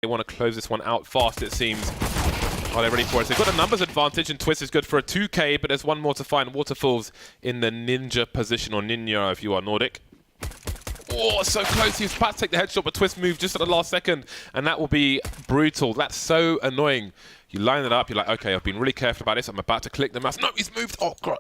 They want to close this one out fast, it seems. Are they ready for it? So they've got a numbers advantage, and Twist is good for a 2k, but there's one more to find. Waterfalls in the ninja position, or ninja if you are Nordic. Oh, so close. He was about to take the headshot, but Twist moved just at the last second, and that will be brutal. That's so annoying. You line it up, you're like, okay, I've been really careful about this. I'm about to click the mouse. No, he's moved. Oh, God.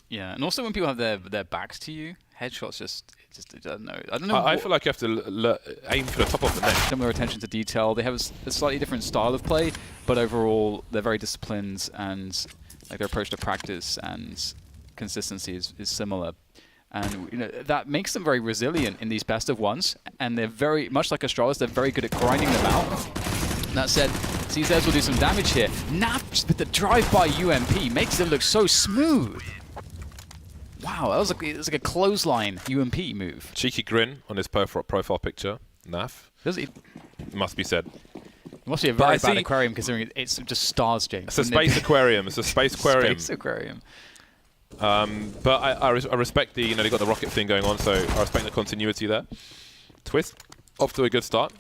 Yeah, and also when people have their backs to you, headshots just I don't know. I feel like you have to aim for the top of the neck. Similar attention to detail. They have a slightly different style of play, but overall they're very disciplined, and like their approach to practice and consistency is similar. And you know that makes them very resilient in these best of ones, and they're very much like Astralis. They're very good at grinding them out. That said, CZs will do some damage here. Naps with the drive-by UMP makes them look so smooth. Wow, that was like a clothesline UMP move. Cheeky grin on his profile picture. Naf. Does he? Must be said. It must be a very bad aquarium considering it's just stars, James. It's a space aquarium. It's a space aquarium. Space aquarium. But I respect the, they got the rocket thing going on, so I respect the continuity there. Twist, off to a good start.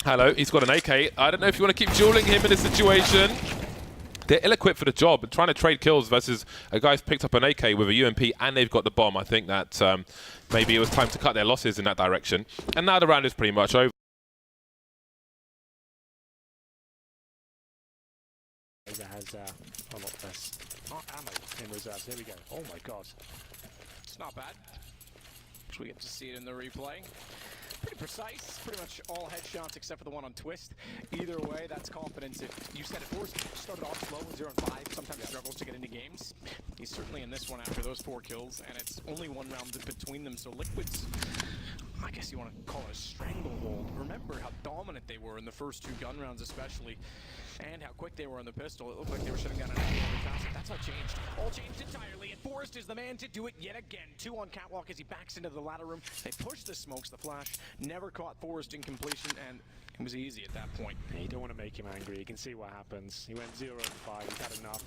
Hello, he's got an AK. I don't know if you want to keep dueling him in this situation. They're ill-equipped for the job, and trying to trade kills versus a guy's picked up an AK with a UMP and they've got the bomb. I think that maybe it was time to cut their losses in that direction. And now the round is pretty much over. Has a lot less ammo in reserves. Here we go. Oh my god. It's not bad. We get to see it in the replay. Pretty precise. Pretty much all headshots except for the one on Twist. Either way, that's confidence. If you said it first, started off slow, 0-5, sometimes struggles to get into games. He's certainly in this one after those 4 kills, and it's only 1 round between them, so Liquid's, I guess you want to call it a stranglehold. Remember how dominant they were in the first 2 gun rounds especially, and how quick they were on the pistol. It looked like they were shutting down an enemy really fast. That's how it changed. All changed entirely, and Forrest is the man to do it yet again. 2 on catwalk as he backs into the ladder room. They push the smokes, the flash. Never caught Forrest in completion, and it was easy at that point. Yeah, you don't want to make him angry. You can see what happens. He went 0-5, he's had enough,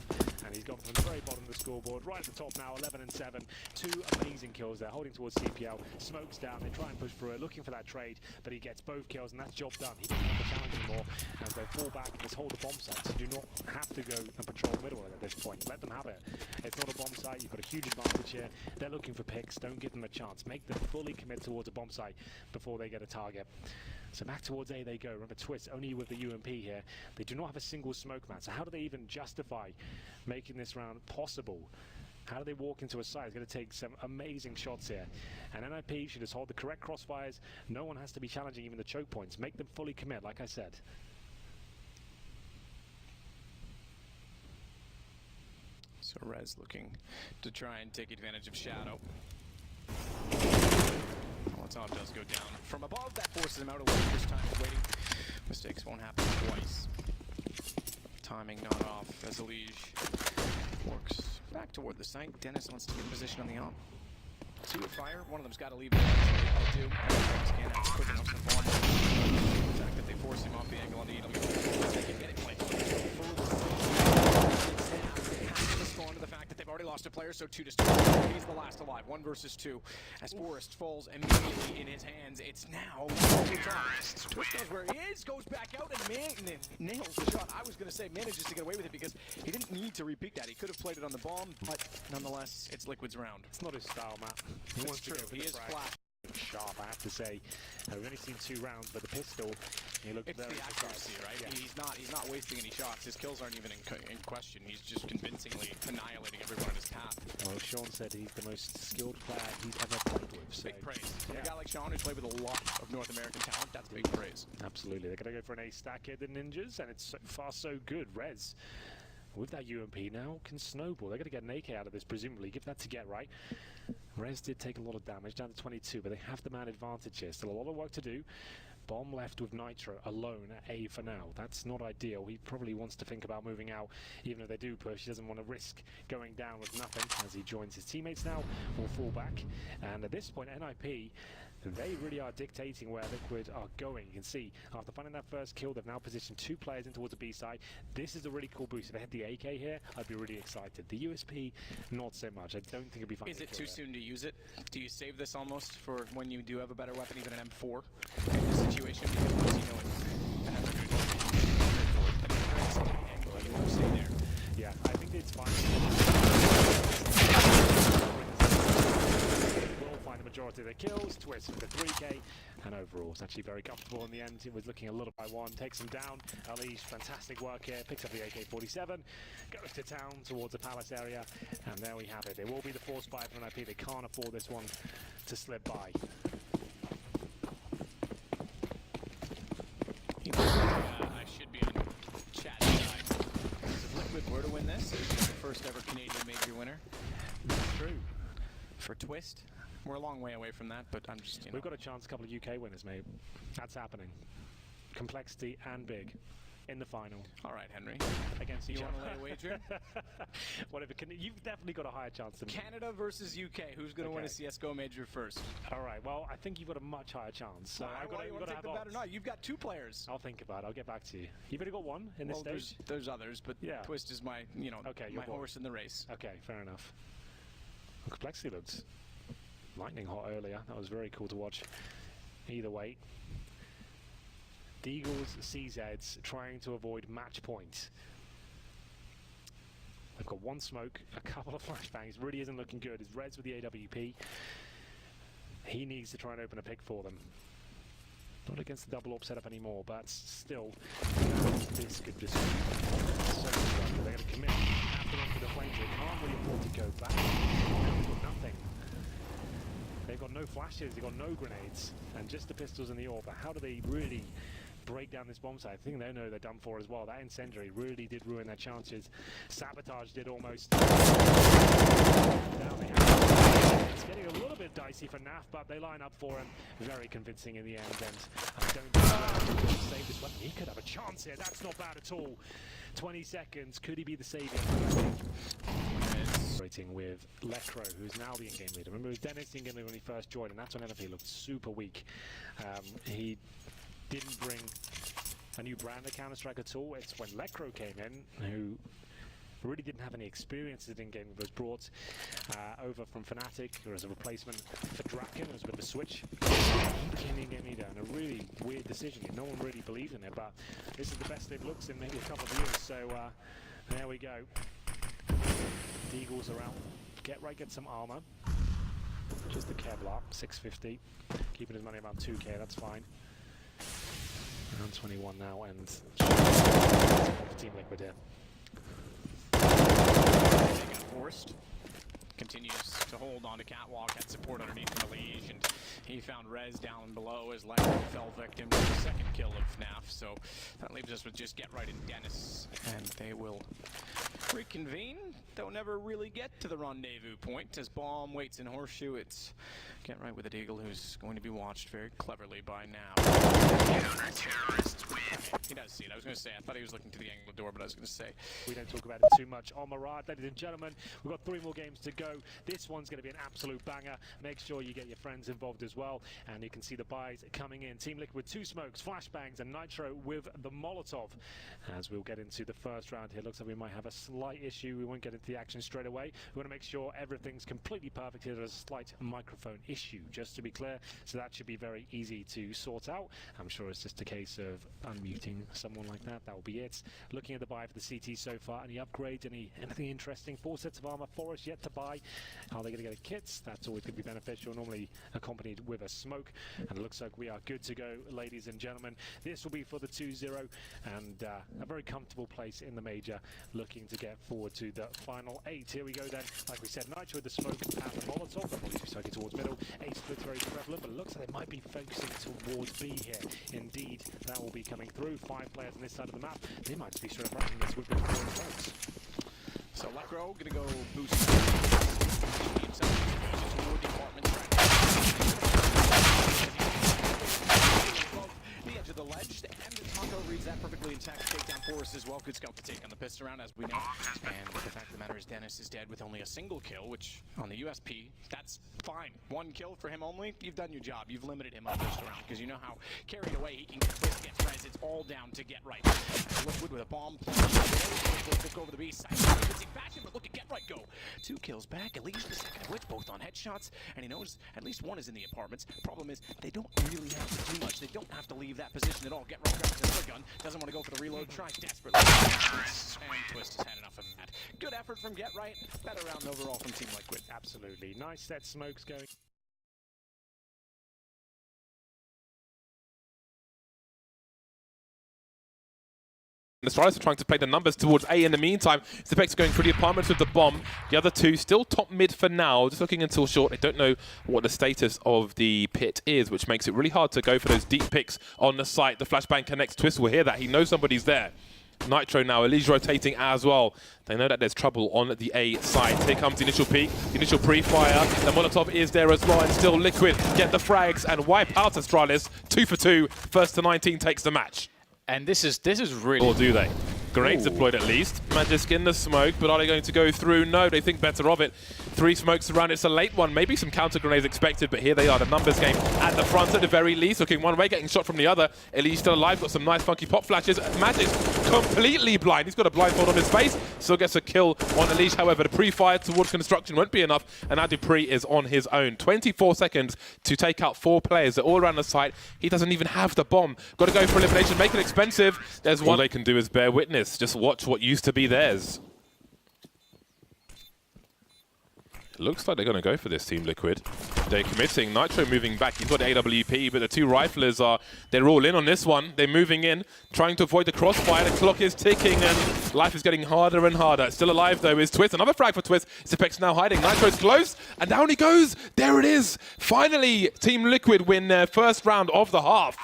and he's gone from the very bottom of the scoreboard right at the top now, 11-7. 2 amazing kills there, holding towards CPL. Smokes down, they try and push through it, looking for that trade, but he gets both kills, and that's job done. He doesn't have the challenge anymore, as they fall back and just hold the bomb site. So do not have to go and patrol middle at this point. Let them have it. It's not a bomb site. You've got a huge advantage here. They're looking for picks. Don't give them a chance. Make them fully commit towards a bomb site before they get a target. So back towards A they go. Remember, Twist only with the UMP here. They do not have a single smoke man. So how do they even justify making this round possible? How do they walk into a site? It's going to take some amazing shots here. And NIP should just hold the correct crossfires. No one has to be challenging even the choke points. Make them fully commit, like I said. So Rez looking to try and take advantage of Shadow. Well, Tom does go down from above. That forces him out a little. First time he's waiting. Mistakes won't happen twice. Timing not off as Elige works back toward the site. Dennis wants to get in position on the op. 2 at fire. One of them's got to leave. They'll do. Can't have quick enough to bomb. The fact that they force him off the angle on the EW. They can get it played. To the fact that they've already lost a player, so 2 to 2. He's the last alive. 1 versus 2. As Forrest falls immediately in his hands, it's now Twist knows where he is, goes back out and nails the shot. I was going to say manages to get away with it because he didn't need to repeat that. He could have played it on the bomb, but nonetheless, it's Liquid's round. It's not his style, Matt. He wants to go for he the is frag. flash. Sharp, I have to say. We've only seen 2 rounds, but the pistol, he looked it's very the accuracy, right? Yeah. He's not wasting any shots. His kills aren't even in question. He's just convincingly annihilating everyone in his path. Well, Sean said he's the most skilled player he's ever played with. So big praise. Yeah. A guy like Sean who's played with a lot of North American talent, that's big praise. Absolutely. They're going to go for an ace stack here, the Ninjas, and it's so far so good. Rez, with that UMP now, can snowball. They're going to get an AK out of this, presumably. Give that to get right. Rez did take a lot of damage, down to 22, but they have the man advantage here. Still a lot of work to do. Bomb left with Nitro alone at A for now. That's not ideal. He probably wants to think about moving out, even if they do push. He doesn't want to risk going down with nothing as he joins his teammates now. Will fall back. And at this point, NIP They really are dictating where Liquid are going. You can see, after finding that first kill, they've now positioned 2 players in towards the B side. This is a really cool boost. If they had the AK here, I'd be really excited. The USP, not so much. I don't think it'd be fun. Is it too soon to use it? Do you save this almost for when you do have a better weapon, even an M4 in this situation? Because once you know it has a good angle, you won't stay there. Yeah, I think it's fine. Will find the majority of the kills. Twist with the 3K, and overall it's actually very comfortable in the end. It was looking a little by one, takes him down. Alish, fantastic work here, picks up the AK-47, goes to town towards the palace area, and there we have it. It will be the force buy from an IP. They can't afford this one to slip by. I should be on chat side. If Liquid were to win this, it would be the first ever Canadian major winner. That's true. For Twist, we're a long way away from that, but I'm just, We've got a chance, a couple of UK winners, mate. That's happening. Complexity and big in the final. All right, Henry. Against each You other. want to lay a wager? Whatever. You've definitely got a higher chance than me. Canada versus UK. Who's going to win a Okay. CSGO major first? All right. Well, I think you've got a much higher chance. So I've got you want to to take the bet or odds. not? You've got 2 players. I'll think about it. I'll get back to you. You've only got one in this Well, stage? there's others, but Yeah. Twist is my, Okay, my your boy. horse in the race. Okay, fair enough. Well, Complexity looked lightning hot earlier. That was very cool to watch. Either way. The Eagles, CZs, trying to avoid match point. They've got 1 smoke, a couple of flashbangs. Really isn't looking good. It's Reds with the AWP. He needs to try and open a pick for them. Not against the double AWP setup anymore, but still, this could just so struggle. They're going to commit after going for the flames. They can't really afford to go back. They've got nothing. They've got no flashes, they've got no grenades, and just the pistols and the AWP. But how do they really break down this bomb site? I think they know they're done for as well. That incendiary really did ruin their chances. Sabotage did almost. Now they have it's getting a little bit dicey for NAF, but they line up for him. Very convincing in the end, and I don't think he's going to save this weapon. He could have a chance here. That's not bad at all. 20 seconds. Could he be the savior? Rating with Lecro, who's now the in-game leader. Remember, it was Dennis in-game leader when he first joined, and that's when he looked super weak. He didn't bring a new brand of Counter-Strike at all. It's when Lecro came in, who really didn't have any experience in game. It was brought over from Fnatic or as a replacement for Draken. It was a bit of a switch. He became the in-game leader, and a really weird decision. No one really believed in it, but this is the best they've looked in maybe a couple of years. So there we go. The Eagles are out. Get some armor. Just the Kevlar, 650. Keeping his money around 2k, that's fine. Around 21 now, and Team Liquid here. They got forced. Continues to hold on to Catwalk, had support underneath Alish, and he found Rez down below as Lecro fell victim to the second kill of FNAF. So that leaves us with just Get Right and Dennis, and they will reconvene. They'll never really get to the rendezvous point as Bomb waits in Horseshoe. It's Get Right with a Deagle who's going to be watched very cleverly by now. He does see it. I was going to say, I thought he was looking to the angle of the door, but I was going to say, we don't talk about it too much. On Murad, ladies and gentlemen, we've got 3 more games to go. This one's going to be an absolute banger. Make sure you get your friends involved as well, and you can see the buys coming in. Team Liquid with 2 smokes, flashbangs, and Nitro with the Molotov. As we'll get into the first round here, looks like we might have a slight issue. We won't get into the action straight away. We want to make sure everything's completely perfect here. There's a slight microphone issue, just to be clear, so that should be very easy to sort out. I'm sure it's just a case of unmuting someone like that. That will be it. Looking at the buy for the CT so far, any upgrades, anything interesting? 4 sets of armor, Forest yet to buy. Are they going to get a kit? That's always going to be beneficial, normally accompanied with a smoke. And it looks like we are good to go, ladies and gentlemen. This will be for the 2-0, and a very comfortable place in the major, looking to get forward to the final 8. Here we go then. Like we said, Nitro with the smoke and the Molotov. They'll probably be striking towards middle. 8 splits very prevalent, but it looks like they might be focusing towards B here. Indeed, that will be coming through. 5 players on this side of the map. They might just be straight up running this with the points. so Lecro gonna go boost himself toward the apartment the edge of the ledge, and Taco reads that perfectly intact. Take down Forest as well. Good scout to take on the pistol round, as we know. And the fact of the matter is, Dennis is dead with only a single kill, which on the USP, that's fine. 1 kill for him only. You've done your job. You've limited him up this round because you know how carried away he can get. Twist gets res. It's all down to Get Right. Liquid with a bomb. Go over the B side. Fashion, but look at Get Right go. 2 kills back. Elise the second of which both on headshots, and he knows at least one is in the apartments. Problem is they don't really have to do much. They don't have to leave that position at all. Get Right grabs another gun. Doesn't want to go for the reload. Tries desperately. And Twist has had enough of that. Good effort from Get Right. Better round overall from Team Liquid. Absolutely. Nice set. Smokes going. The Stars are trying to play the numbers towards A in the meantime. Zepex going through the apartments with the bomb. The other two still top mid for now, just looking until short. They don't know what the status of the pit is, which makes it really hard to go for those deep picks on the site. The flashbang connects. Twist will hear that. He knows somebody's there. Nitro now, Elise rotating as well. They know that there's trouble on the A side. Here comes the initial peak, the initial pre-fire. The Molotov is there as well, and still Liquid get the frags and wipe out Astralis. 2 for 2. First to 19 takes the match. And this is really... Or do they? Grenades deployed at least. Magisk in the smoke, but are they going to go through? No, they think better of it. 3 smokes around. It's a late one. Maybe some counter grenades expected, but here they are. The numbers game at the front at the very least. Looking one way, getting shot from the other. Elise still alive. Got some nice funky pop flashes. Magisk completely blind. He's got a blindfold on his face. Still gets a kill on Elise. However, the pre-fire towards construction won't be enough. And now Dupree is on his own. 24 seconds to take out 4 players. They're all around the site. He doesn't even have the bomb. Got to go for elimination. Make it expensive. There's one they can do is bear witness. Just watch what used to be theirs. It looks like they're going to go for this, Team Liquid. They're committing. Nitro moving back. He's got AWP, but the 2 riflers they're all in on this one. They're moving in, trying to avoid the crossfire. The clock is ticking, and life is getting harder and harder. Still alive, though, is Twist. Another frag for Twist. Zepex now hiding. Nitro's close, and down he goes. There it is. Finally, Team Liquid win their first round of the half.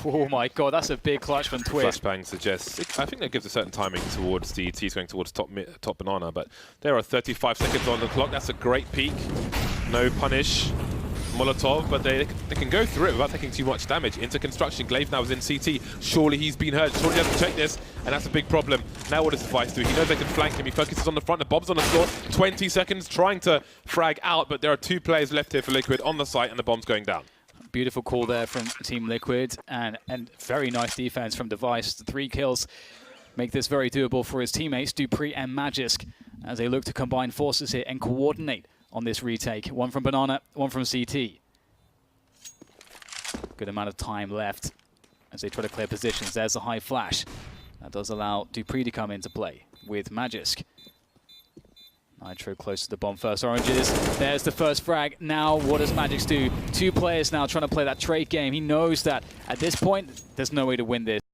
Oh my god, that's a big clutch from Twist. Flashbang suggests, I think that gives a certain timing towards the T's going towards top banana, but there are 35 seconds on the clock. That's a great peak. No punish. Molotov, but they can go through it without taking too much damage. Into construction, Glaive now is in CT. Surely he's been hurt. Surely he hasn't checked this, and that's a big problem. Now what does Device do? He knows they can flank him. He focuses on the front. The bomb's on the floor. 20 seconds trying to frag out, but there are 2 players left here for Liquid on the site, and the bomb's going down. Beautiful call there from Team Liquid, and very nice defense from Device. The 3 kills make this very doable for his teammates, Dupree and Magisk, as they look to combine forces here and coordinate on this retake. 1 from Banana, 1 from CT. Good amount of time left as they try to clear positions. There's a high flash. That does allow Dupree to come into play with Magisk. Nitro close to the bomb first. Oranges. There's the first frag. Now what does Magisk do? 2 players now trying to play that trade game. He knows that at this point, there's no way to win this.